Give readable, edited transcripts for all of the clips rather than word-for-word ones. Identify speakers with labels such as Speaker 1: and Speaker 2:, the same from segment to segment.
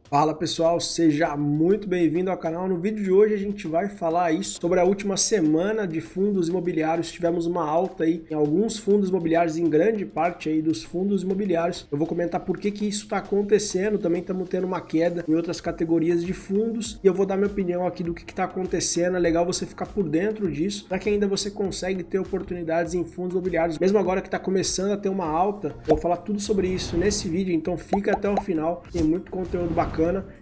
Speaker 1: Fala pessoal, seja muito bem-vindo ao canal. No vídeo de hoje a gente vai falar aí sobre a última semana de fundos imobiliários. Tivemos uma alta aí em alguns fundos imobiliários, em grande parte aí dos fundos imobiliários. Eu vou comentar por que isso está acontecendo. Também estamos tendo uma queda em outras categorias de fundos e eu vou dar minha opinião aqui do que está acontecendo. É legal você ficar por dentro disso, para que ainda você consegue ter oportunidades em fundos imobiliários. Mesmo agora que está começando a ter uma alta, eu vou falar tudo sobre isso nesse vídeo, então fica até o final. Tem muito conteúdo bacana.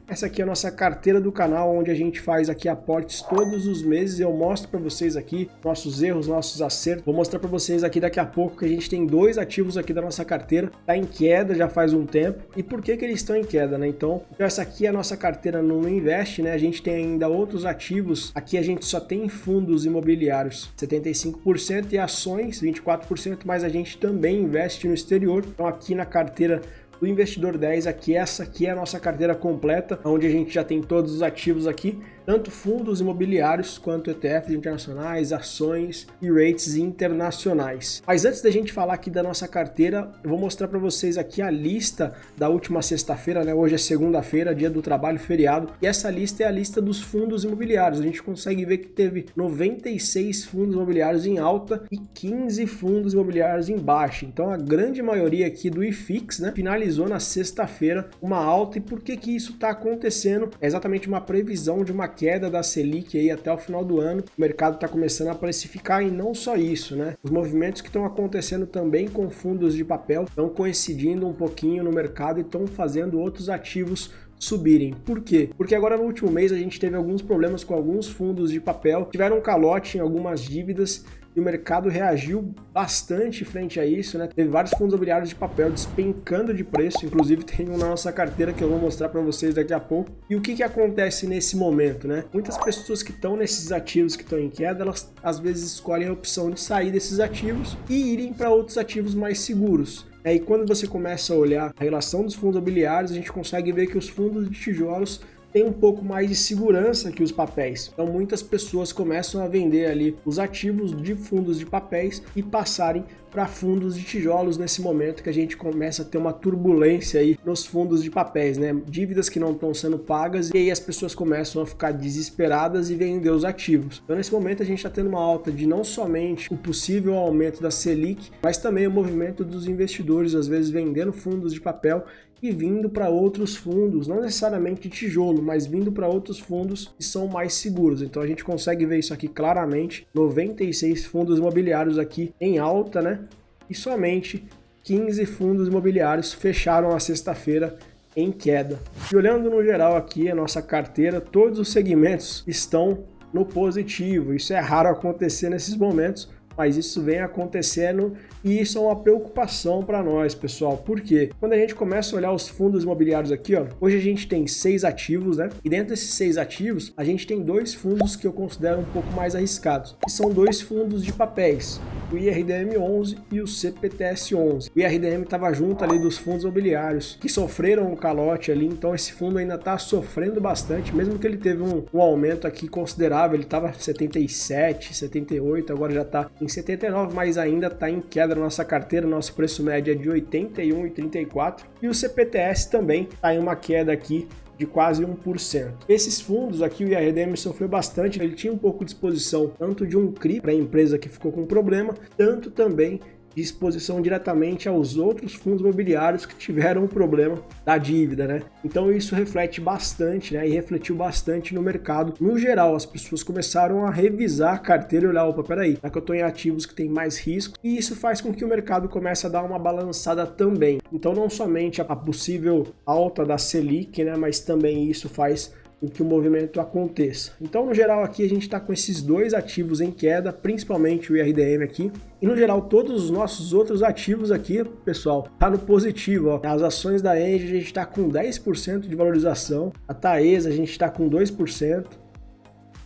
Speaker 1: Essa aqui é a nossa carteira do canal, onde a gente faz aqui aportes todos os meses. Eu mostro para vocês aqui nossos erros, nossos acertos. Vou mostrar para vocês aqui daqui a pouco que a gente tem dois ativos aqui da nossa carteira. Está em queda já faz um tempo. E por que eles estão em queda, né? Então, essa aqui é a nossa carteira no Invest, né? A gente tem ainda outros ativos. Aqui a gente só tem fundos imobiliários, 75%, e ações, 24%, mas a gente também investe no exterior. Então, aqui na carteira do Investidor 10, essa aqui é a nossa carteira completa, onde a gente já tem todos os ativos aqui, tanto fundos imobiliários quanto ETFs internacionais, ações e rates internacionais. Mas antes da gente falar aqui da nossa carteira, eu vou mostrar para vocês aqui a lista da última sexta-feira, né? Hoje é segunda-feira, dia do trabalho, feriado, e essa lista é a lista dos fundos imobiliários. A gente consegue ver que teve 96 fundos imobiliários em alta e 15 fundos imobiliários em baixa. Então a grande maioria aqui do IFIX, né, finalizou na sexta-feira uma alta. E por que isso está acontecendo? É exatamente uma previsão de uma queda da Selic aí até o final do ano. O mercado está começando a precificar, e não só isso, né? Os movimentos que estão acontecendo também com fundos de papel estão coincidindo um pouquinho no mercado e estão fazendo outros ativos subirem. Por quê? Porque agora no último mês a gente teve alguns problemas com alguns fundos de papel, tiveram um calote em algumas dívidas e o mercado reagiu bastante frente a isso, né? Teve vários fundos imobiliários de papel despencando de preço, inclusive tem um na nossa carteira que eu vou mostrar para vocês daqui a pouco. E o que acontece nesse momento, né? Muitas pessoas que estão nesses ativos que estão em queda, elas às vezes escolhem a opção de sair desses ativos e irem para outros ativos mais seguros. E quando você começa a olhar a relação dos fundos imobiliários, a gente consegue ver que os fundos de tijolos tem um pouco mais de segurança que os papéis. Então muitas pessoas começam a vender ali os ativos de fundos de papéis e passarem para fundos de tijolos nesse momento que a gente começa a ter uma turbulência aí nos fundos de papéis, né? Dívidas que não estão sendo pagas, e aí as pessoas começam a ficar desesperadas e vender os ativos. Então nesse momento a gente está tendo uma alta de não somente o possível aumento da Selic, mas também o movimento dos investidores, às vezes vendendo fundos de papel e vindo para outros fundos, não necessariamente de tijolo, mas vindo para outros fundos que são mais seguros. Então a gente consegue ver isso aqui claramente, 96 fundos imobiliários aqui em alta, né? E somente 15 fundos imobiliários fecharam a sexta-feira em queda. E olhando no geral aqui a nossa carteira, todos os segmentos estão no positivo. Isso é raro acontecer nesses momentos, mas isso vem acontecendo e isso é uma preocupação para nós, pessoal. Por quê? Quando a gente começa a olhar os fundos imobiliários aqui, ó, hoje a gente tem 6 ativos, né? E dentro desses 6 ativos, a gente tem 2 fundos que eu considero um pouco mais arriscados, que são 2 fundos de papéis, o IRDM 11 e o CPTS 11. O IRDM estava junto ali dos fundos imobiliários que sofreram um calote ali, então esse fundo ainda está sofrendo bastante, mesmo que ele teve um aumento aqui considerável. Ele estava 77, 78, agora já está em 79, mas ainda está em queda na nossa carteira. Nosso preço médio é de 81,34 e o CPTS também está em uma queda aqui de quase 1%. Esses fundos aqui, o IRDM sofreu bastante, ele tinha um pouco de exposição tanto de um CRI para a empresa que ficou com problema, tanto também de exposição diretamente aos outros fundos imobiliários que tiveram o problema da dívida, né? Então isso reflete bastante, né? E refletiu bastante no mercado. No geral, as pessoas começaram a revisar a carteira e olhar, opa, peraí, será que eu estou em ativos que tem mais risco? E isso faz com que o mercado comece a dar uma balançada também. Então não somente a possível alta da Selic, né? Mas também isso faz que o movimento aconteça. Então, no geral, aqui a gente está com esses 2 ativos em queda, principalmente o IRDM aqui. E, no geral, todos os nossos outros ativos aqui, pessoal, tá no positivo. Ó. As ações da Engie, a gente está com 10% de valorização. A Taesa, a gente está com 2%.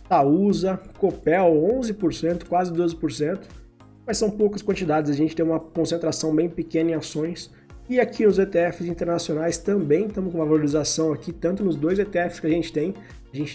Speaker 1: Taúsa, Copel, 11%, quase 12%. Mas são poucas quantidades, a gente tem uma concentração bem pequena em ações. E aqui os ETFs internacionais também estamos com uma valorização aqui, tanto nos 2 ETFs que a gente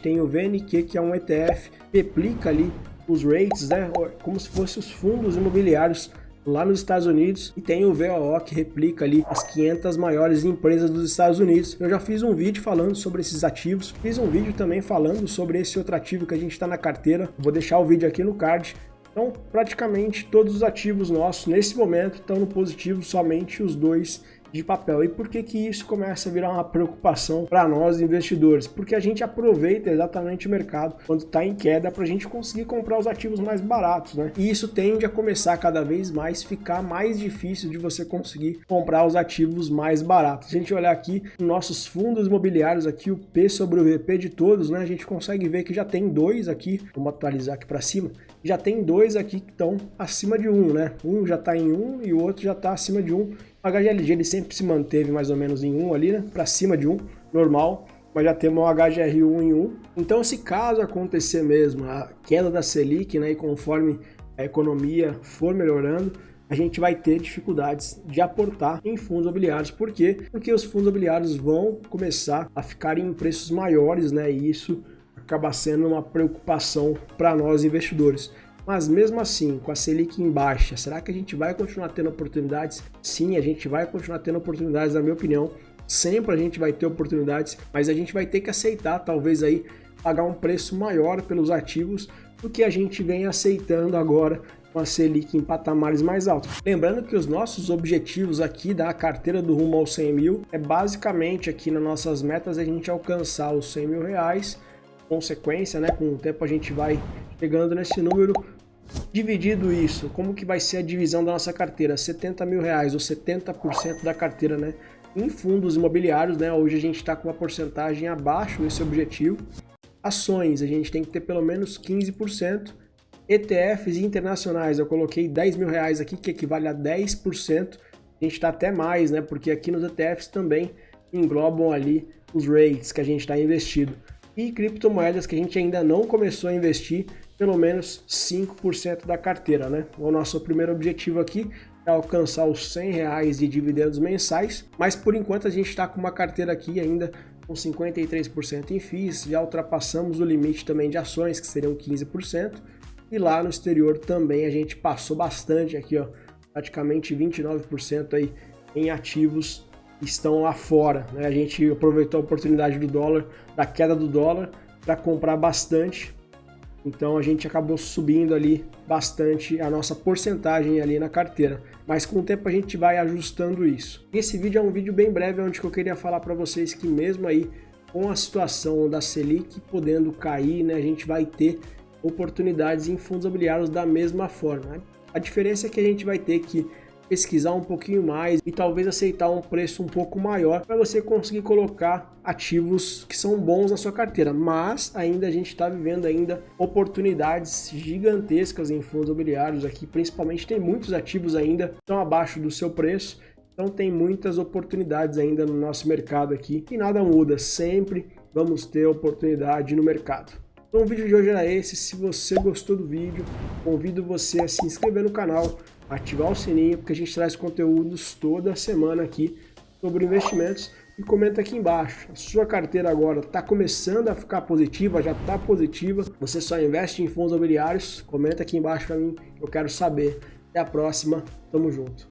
Speaker 1: tem o VNQ, que é um ETF que replica ali os rates, né, como se fossem os fundos imobiliários lá nos Estados Unidos, e tem o VOO que replica ali as 500 maiores empresas dos Estados Unidos. Eu já fiz um vídeo falando sobre esses ativos, fiz um vídeo também falando sobre esse outro ativo que a gente está na carteira, vou deixar o vídeo aqui no card. Então, praticamente todos os ativos nossos nesse momento estão no positivo, somente os dois de papel. E por que que isso começa a virar uma preocupação para nós investidores? Porque a gente aproveita exatamente o mercado quando está em queda para a gente conseguir comprar os ativos mais baratos, né? E isso tende a começar cada vez mais ficar mais difícil de você conseguir comprar os ativos mais baratos. Se a gente olhar aqui nossos fundos imobiliários aqui, o P sobre o VP de todos, né? A gente consegue ver que já tem dois aqui, vamos atualizar aqui para cima, já tem dois aqui que estão acima de 1, né? Um já está em 1 e o outro já está acima de 1. O HGLG ele sempre se manteve mais ou menos em 1 ali, né? Para cima de 1, normal, mas já temos um HGR1 em 1. Então, se caso acontecer mesmo a queda da Selic, né? E conforme a economia for melhorando, a gente vai ter dificuldades de aportar em fundos imobiliários. Por quê? Porque os fundos imobiliários vão começar a ficar em preços maiores, né? E isso acaba sendo uma preocupação para nós investidores. Mas mesmo assim, com a Selic em baixa, será que a gente vai continuar tendo oportunidades? Sim, a gente vai continuar tendo oportunidades, na minha opinião. Sempre a gente vai ter oportunidades, mas a gente vai ter que aceitar, talvez aí, pagar um preço maior pelos ativos do que a gente vem aceitando agora com a Selic em patamares mais altos. Lembrando que os nossos objetivos aqui da carteira do Rumo aos 100 mil é basicamente aqui nas nossas metas a gente alcançar os 100 mil reais, consequência, né? Com o tempo a gente vai chegando nesse número. Dividido isso, como que vai ser a divisão da nossa carteira? 70 mil reais ou 70% da carteira, né? Em fundos imobiliários, né? Hoje a gente está com uma porcentagem abaixo desse objetivo. Ações, a gente tem que ter pelo menos 15%. ETFs internacionais, eu coloquei 10 mil reais aqui, que equivale a 10%. A gente está até mais, né? Porque aqui nos ETFs também englobam ali os rates que a gente está investido. E criptomoedas que a gente ainda não começou a investir, pelo menos 5% da carteira, né? O nosso primeiro objetivo aqui é alcançar os 100 reais de dividendos mensais, mas por enquanto a gente está com uma carteira aqui ainda com 53% em FIIs, já ultrapassamos o limite também de ações, que seriam 15%, e lá no exterior também a gente passou bastante aqui, ó, praticamente 29% aí em ativos estão lá fora, né? A gente aproveitou a oportunidade do dólar, da queda do dólar, para comprar bastante. Então a gente acabou subindo ali bastante a nossa porcentagem ali na carteira. Mas com o tempo a gente vai ajustando isso. Esse vídeo é um vídeo bem breve, onde eu queria falar para vocês que mesmo aí com a situação da Selic podendo cair, né, a gente vai ter oportunidades em fundos imobiliários da mesma forma, né? A diferença é que a gente vai ter que pesquisar um pouquinho mais e talvez aceitar um preço um pouco maior para você conseguir colocar ativos que são bons na sua carteira, mas ainda a gente está vivendo ainda oportunidades gigantescas em fundos imobiliários aqui, principalmente tem muitos ativos ainda que estão abaixo do seu preço, então tem muitas oportunidades ainda no nosso mercado aqui e nada muda, sempre vamos ter oportunidade no mercado. Então o vídeo de hoje era esse. Se você gostou do vídeo, convido você a se inscrever no canal, ativar o sininho, porque a gente traz conteúdos toda semana aqui sobre investimentos. E comenta aqui embaixo, a sua carteira agora está começando a ficar positiva, já está positiva, você só investe em fundos imobiliários? Comenta aqui embaixo para mim, eu quero saber. Até a próxima, tamo junto.